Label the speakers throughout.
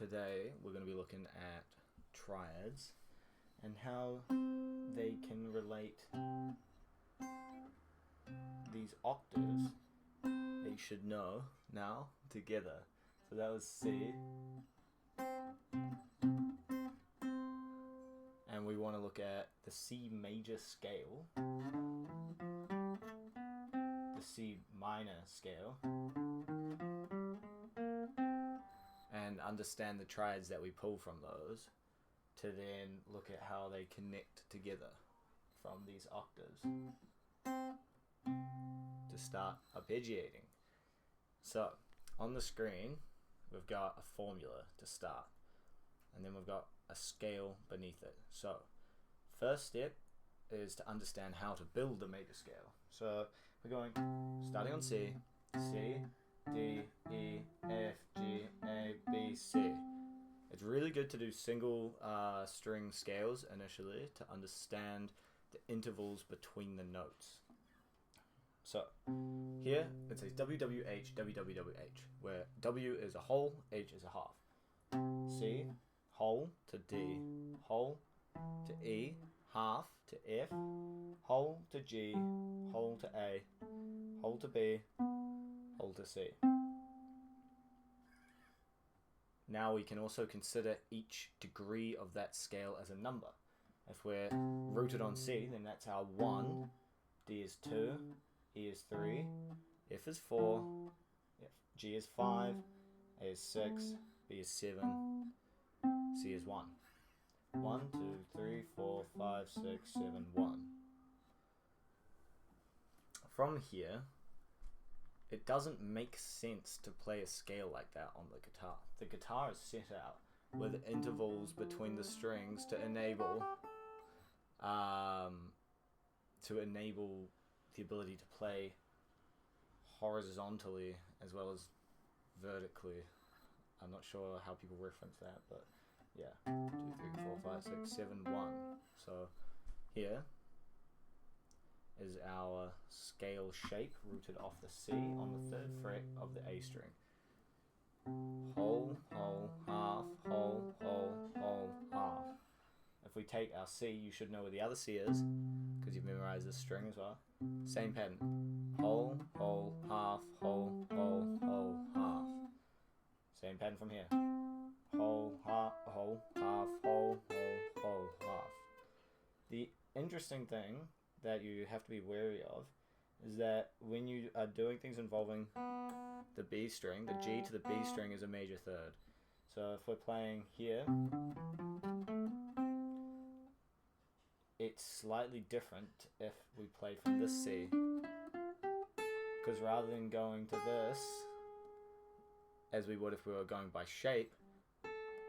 Speaker 1: today we're going to be looking at triads and how they can relate these octaves that you should know now together. So that was C, and we want to look at the C major scale, the C minor scale, and understand the triads that we pull from those to then look at how they connect together from these octaves to start arpeggiating. So on the screen we've got a formula to start, and then we've got a scale beneath it. So first step is to understand how to build the major scale. So we're going starting on C, C, D, E, F, G, A, B, C. It's really good to do single string scales initially to understand the intervals between the notes. So here it says WWH, WWWH, where W is a whole, H is a half. C, whole to D, whole to E, half to F, whole to G, whole to A, whole to B, whole to C. Now we can also consider each degree of that scale as a number. If we're rooted on C, then that's our 1, D is 2, E is 3, F is 4, G is 5, A is 6, B is 7, C is 1. 1, 2, 3, 4, 5, 6, 7, 1. From here, it doesn't make sense to play a scale like that on the guitar. The guitar is set out with intervals between the strings to enable the ability to play horizontally as well as vertically. I'm not sure how people reference that, but yeah. 2, 3, 4, 5, 6, 7, 1. So here is our scale shape rooted off the C on the 3rd fret of the A string. Whole, whole, half, whole, whole, whole, half. If we take our C, you should know where the other C is because you've memorized this string as well. Same pattern. Whole, whole, half, whole, whole, whole, half. Same pattern from here. Whole, half, whole, half, whole, whole, whole, half. The interesting thing that you have to be wary of is that when you are doing things involving the B string, the G to the B string is a major third. So if we're playing here, it's slightly different if we play from this C, because rather than going to this as we would if we were going by shape,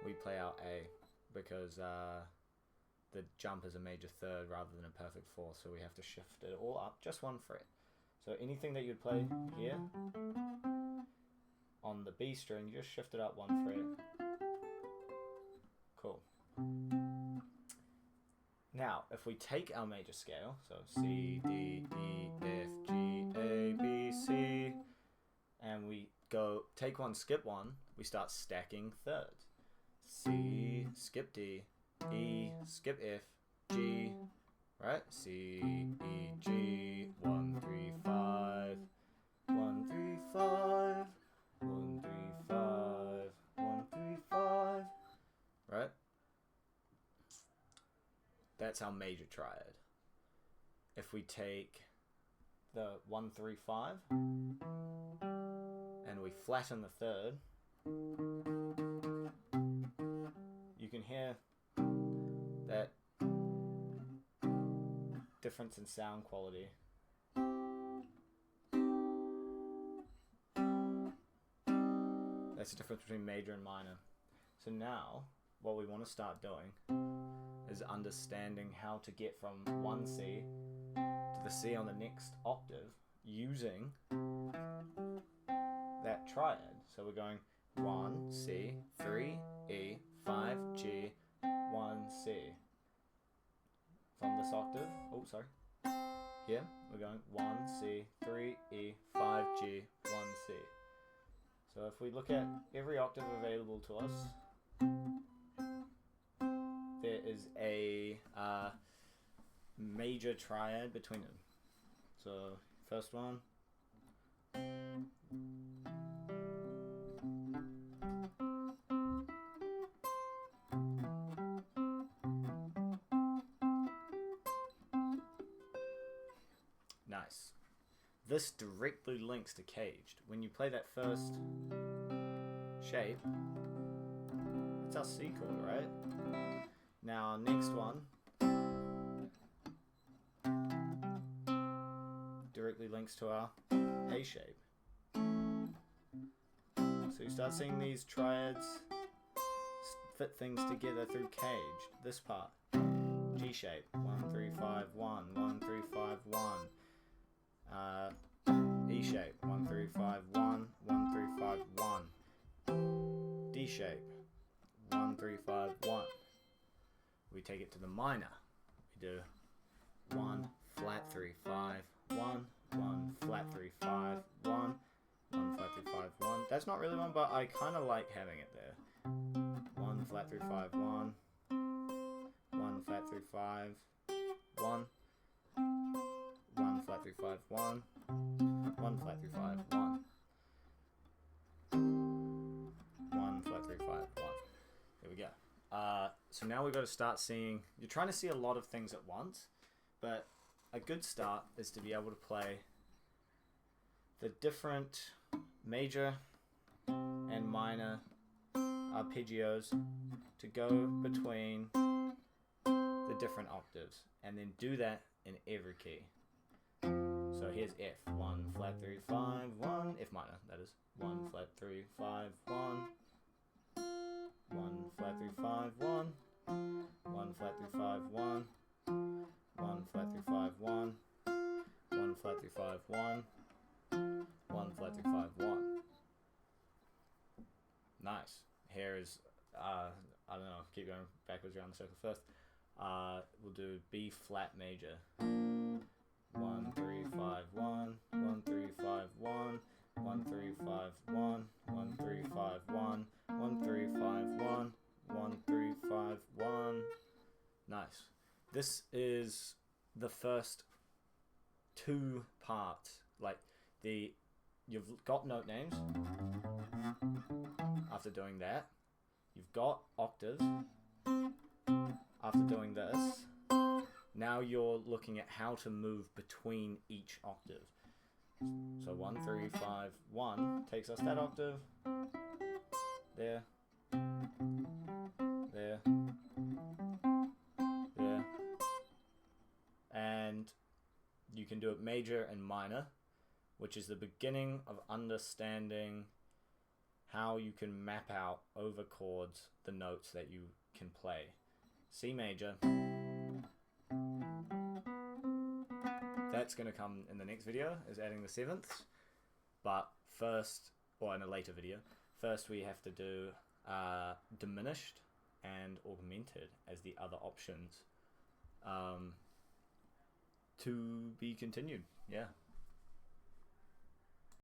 Speaker 1: we play our A because the jump is a major third rather than a perfect fourth, so we have to shift it all up just 1 fret. So anything that you'd play here on the B string, you just shift it up 1 fret. Cool. Now, if we take our major scale, so C, D, E, F, G, A, B, C, and we go take 1, skip 1, we start stacking thirds. C, skip D, E, skip F, G, right? C, E, G, 1, 3, 5, 1, 3, 5, 1, 3, 5, 1, 3, 5, right? That's our major triad. If we take the 1, 3, 5 and we flatten the third, you can hear that difference in sound quality. That's the difference between major and minor. So now what we want to start doing is understanding how to get from 1 C to the C on the next octave using that triad. So we're going 1 C, 3 E, 5 G, 1 C. From this octave, here we're going 1 C, 3 E, 5 G, 1 C. So if we look at every octave available to us there is a major triad between them. So first one. Nice. This directly links to caged. When you play that first shape, it's our C chord, right? Now our next one directly links to our A shape. So you start seeing these triads fit things together through caged. This part, G shape, 1 3 5 1, 1 3 5 1. E shape, 1 3 5 1, 1 3 5 1. D shape, 1 3 5 1. We take it to the minor. We do 1 flat 3 5 1, 1 flat 3 5 1, 1 flat 3 5 1. That's not really one, but I kind of like having it there. 1 flat 3 5 1, 1 flat 3 5 1. 1 flat 3 5 1, 1 flat 3 5 1, 1 flat 3 5 1. There we go. So now we've got to start seeing. You're trying to see a lot of things at once, but a good start is to be able to play the different major and minor arpeggios to go between the different octaves, and then do that in every key. So here's F, 1 flat 3 5 1, F minor, that is 1 flat 3 5 1, 1 flat 3 5 1, 1 flat 3 5 1, 1 flat 3 5 1, 1 flat 3 5 1, 1 flat 3 5 1. Nice. Here is I don't know, keep going backwards around the circle first. We'll do B flat major. 1 3 5 1, 1 3 5 1, 1 3 5 1, 1 3 5 1, 1 3 5 1, 1 3 5 1. Nice. This is the first two parts. Like you've got note names. After doing that, you've got octaves. After doing this, now you're looking at how to move between each octave. So 1 3 5 1 takes us that octave. There. There. There. And you can do it major and minor, which is the beginning of understanding how you can map out over chords the notes that you can play. C major. That's going to come in the next video, is adding the sevenths. But first, or in a later video, first we have to do diminished and augmented as the other options. To be continued. Yeah.